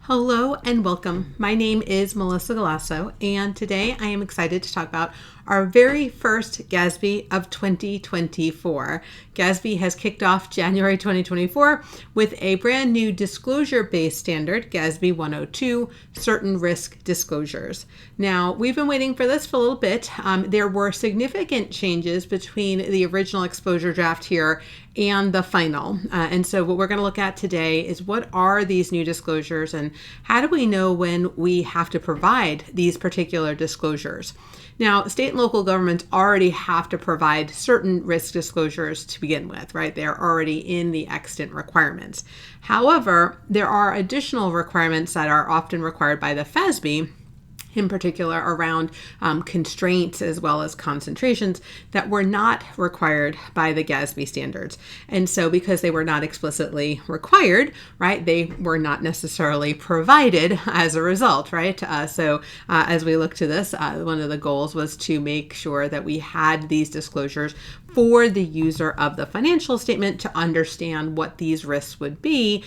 Hello and welcome. My name is Melissa Galasso, and today I am excited to talk about our very first GASB of 2024. GASB has kicked off January 2024 with a brand new disclosure-based standard, GASB 102, certain risk disclosures. Now, we've been waiting for this for a little bit. There were significant changes between the original exposure draft here and the final. And so what we're going to look at today is what are these new disclosures and how do we know when we have to provide these particular disclosures? Now, state and local governments already have to provide certain risk disclosures to begin with, right? They're already in the extant requirements. However, there are additional requirements that are often required by the FASB, in particular around constraints as well as concentrations that were not required by the GASB standards. And so because they were not explicitly required, right, they were not necessarily provided as a result, right? So as we look to this, one of the goals was to make sure that we had these disclosures for the user of the financial statement to understand what these risks would be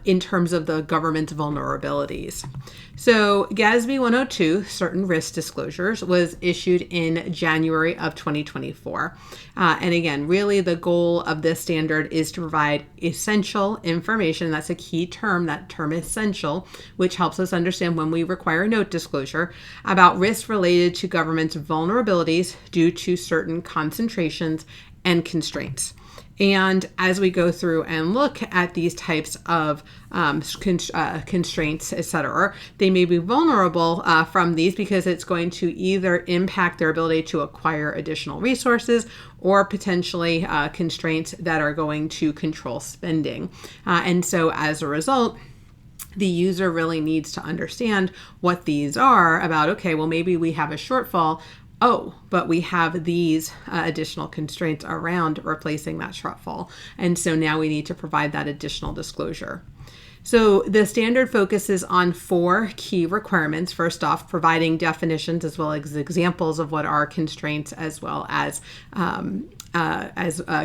in terms of the government's vulnerabilities. So GASB 102, certain risk disclosures, was issued in January of 2024. And again, really the goal of this standard is to provide essential information. That's a key term, that term essential, which helps us understand when we require a note disclosure about risks related to government's vulnerabilities due to certain concentrations and constraints. And as we go through and look at these types of constraints, etc., they may be vulnerable from these because it's going to either impact their ability to acquire additional resources or potentially constraints that are going to control spending. And so as a result, the user really needs to understand what these are about, okay, well, maybe we have a shortfall. Oh, but we have these additional constraints around replacing that shortfall. And so now we need to provide that additional disclosure. So the standard focuses on 4 key requirements. First off, providing definitions as well as examples of what are constraints as well as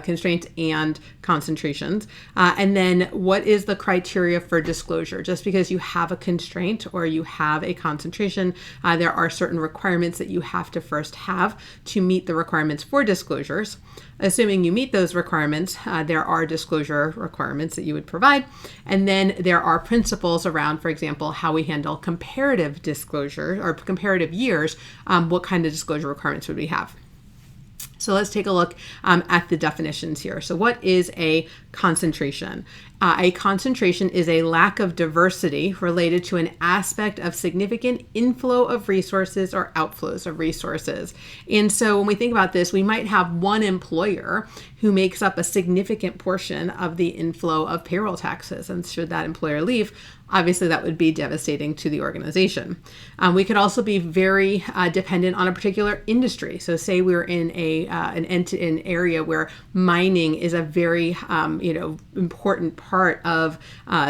constraints and concentrations. And then what is the criteria for disclosure? Just because you have a constraint or you have a concentration, there are certain requirements that you have to first have to meet the requirements for disclosures. Assuming you meet those requirements, there are disclosure requirements that you would provide. And then there are principles around, for example, how we handle comparative disclosure or comparative years. What kind of disclosure requirements would we have? So let's take a look at the definitions here. So what is a concentration? A concentration is a lack of diversity related to an aspect of significant inflow of resources or outflows of resources. And so when we think about this, we might have one employer who makes up a significant portion of the inflow of payroll taxes. And should that employer leave, obviously that would be devastating to the organization. We could also be very dependent on a particular industry. So say we're in an area where mining is a very important part of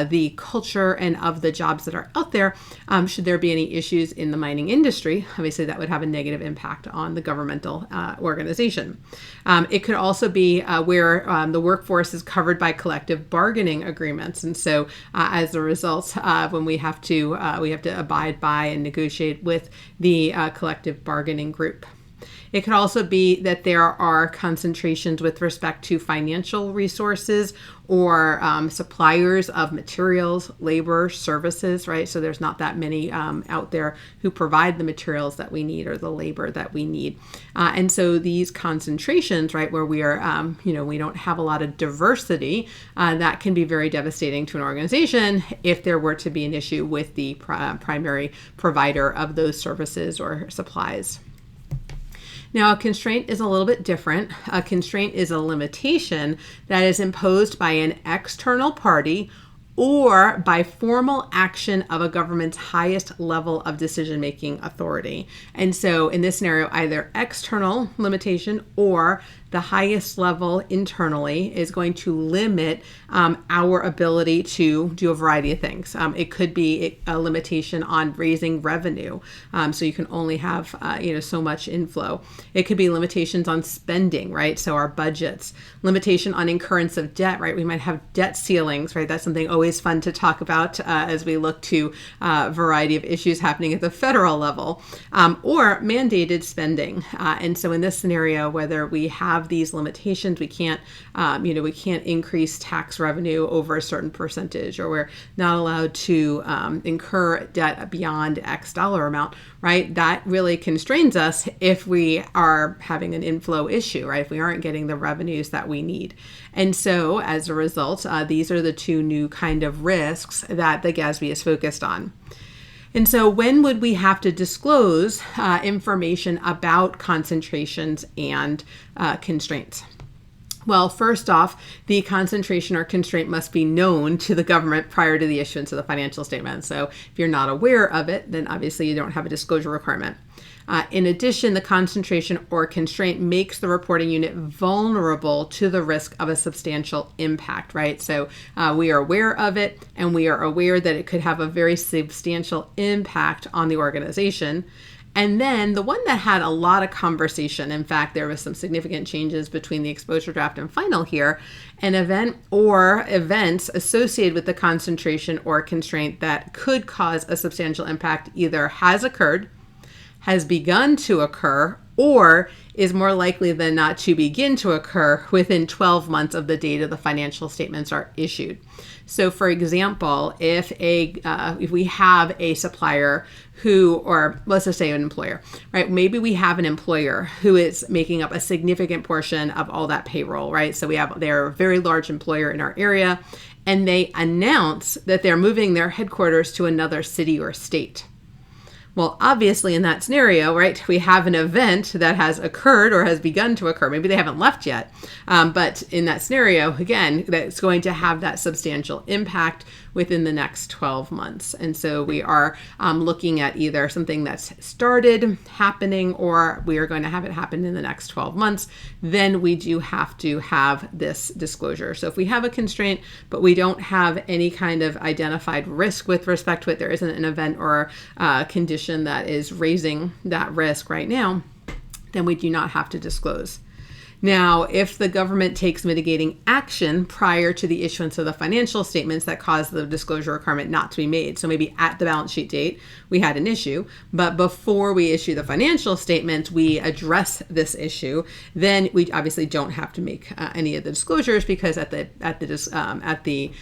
the culture and of the jobs that are out there. Should there be any issues in the mining industry, obviously that would have a negative impact on the governmental organization. It could also be where the workforce is covered by collective bargaining agreements. And so as a result, when we have to abide by and negotiate with the collective bargaining group. It could also be that there are concentrations with respect to financial resources or suppliers of materials, labor, services, right? So there's not that many out there who provide the materials that we need or the labor that we need. And so these concentrations, right, where we are, we don't have a lot of diversity, that can be very devastating to an organization if there were to be an issue with the primary provider of those services or supplies. Now, a constraint is a little bit different. A constraint is a limitation that is imposed by an external party or by formal action of a government's highest level of decision-making authority. And so in this scenario, either external limitation or the highest level internally is going to limit our ability to do a variety of things. It could be a limitation on raising revenue. So you can only have, so much inflow. It could be limitations on spending, right? So our budgets, limitation on incurrence of debt, right? We might have debt ceilings, right? That's something always fun to talk about as we look to a variety of issues happening at the federal level, or mandated spending. And so in this scenario, whether we have these limitations, we can't increase tax revenue over a certain percentage, or we're not allowed to incur debt beyond X dollar amount, right? That really constrains us if we are having an inflow issue, right? If we aren't getting the revenues that we need. And so as a result, these are the two new kind of risks that the GASB is focused on. And so when would we have to disclose information about concentrations and constraints? Well, first off, the concentration or constraint must be known to the government prior to the issuance of the financial statement. So if you're not aware of it, then obviously you don't have a disclosure requirement. In addition, the concentration or constraint makes the reporting unit vulnerable to the risk of a substantial impact, right? So we are aware of it, and we are aware that it could have a very substantial impact on the organization. And then the one that had a lot of conversation, in fact, there was some significant changes between the exposure draft and final here, an event or events associated with the concentration or constraint that could cause a substantial impact either has occurred, has begun to occur, or is more likely than not to begin to occur within 12 months of the date of the financial statements are issued. So for example, if we have a supplier who, or let's just say an employer, right? Maybe we have an employer who is making up a significant portion of all that payroll, right? So they're a very large employer in our area, and they announce that they're moving their headquarters to another city or state. Well, obviously in that scenario, right, we have an event that has occurred or has begun to occur. Maybe they haven't left yet. But in that scenario, again, that's going to have that substantial impact within the next 12 months. And so we are looking at either something that's started happening, or we are going to have it happen in the next 12 months. Then we do have to have this disclosure. So if we have a constraint, but we don't have any kind of identified risk with respect to it, there isn't an event or condition that is raising that risk right now, then we do not have to disclose. Now, if the government takes mitigating action prior to the issuance of the financial statements that cause the disclosure requirement not to be made, so maybe at the balance sheet date, we had an issue, but before we issue the financial statements, we address this issue, then we obviously don't have to make any of the disclosures, because at the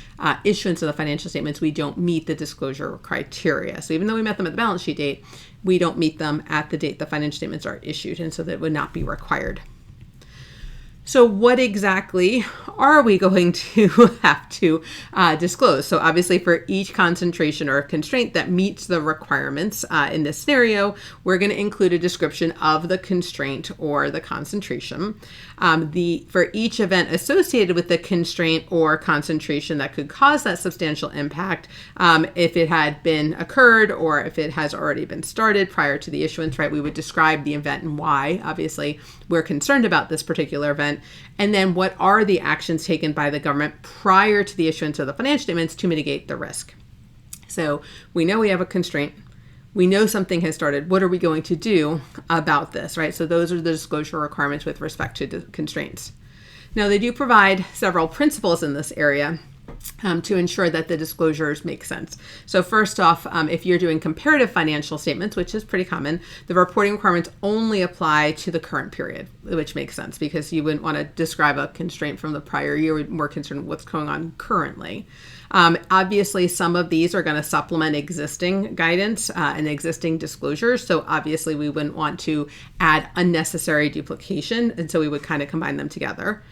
issuance of the financial statements, we don't meet the disclosure criteria. So even though we met them at the balance sheet date, we don't meet them at the date the financial statements are issued, and so that would not be required. So what exactly are we going to have to disclose? So obviously for each concentration or constraint that meets the requirements in this scenario, we're going to include a description of the constraint or the concentration. For each event associated with the constraint or concentration that could cause that substantial impact, if it had been occurred or if it has already been started prior to the issuance, right, we would describe the event and why. Obviously, we're concerned about this particular event. And then what are the actions taken by the government prior to the issuance of the financial statements to mitigate the risk? So we know we have a constraint. We know something has started. What are we going to do about this, right? So those are the disclosure requirements with respect to constraints. Now, they do provide several principles in this area to ensure that the disclosures make sense. So first off, if you're doing comparative financial statements, which is pretty common, the reporting requirements only apply to the current period, which makes sense because you wouldn't want to describe a constraint from the prior year. We're more concerned with what's going on currently. Obviously, some of these are going to supplement existing guidance and existing disclosures. So obviously, we wouldn't want to add unnecessary duplication. And so we would kind of combine them together.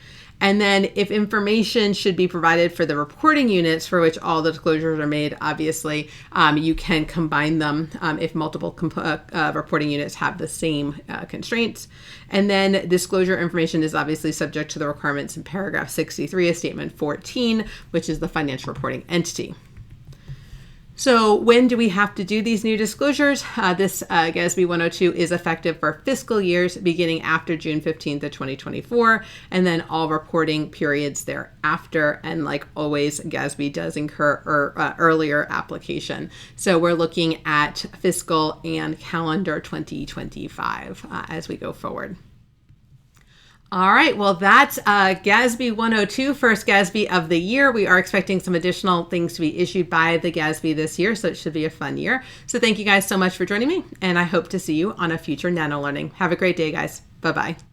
And then if information should be provided for the reporting units for which all the disclosures are made, obviously, you can combine them if multiple reporting units have the same constraints. And then disclosure information is obviously subject to the requirements in paragraph 63 of statement 14, which is the financial reporting entity. So when do we have to do these new disclosures? This GASB 102 is effective for fiscal years beginning after June 15th of 2024, and then all reporting periods thereafter. And like always, GASB does incur earlier application. So we're looking at fiscal and calendar 2025 as we go forward. All right, well, that's GASB 102, first GASB of the year. We are expecting some additional things to be issued by the GASB this year, so it should be a fun year. So thank you guys so much for joining me, and I hope to see you on a future Nano Learning. Have a great day, guys. Bye-bye.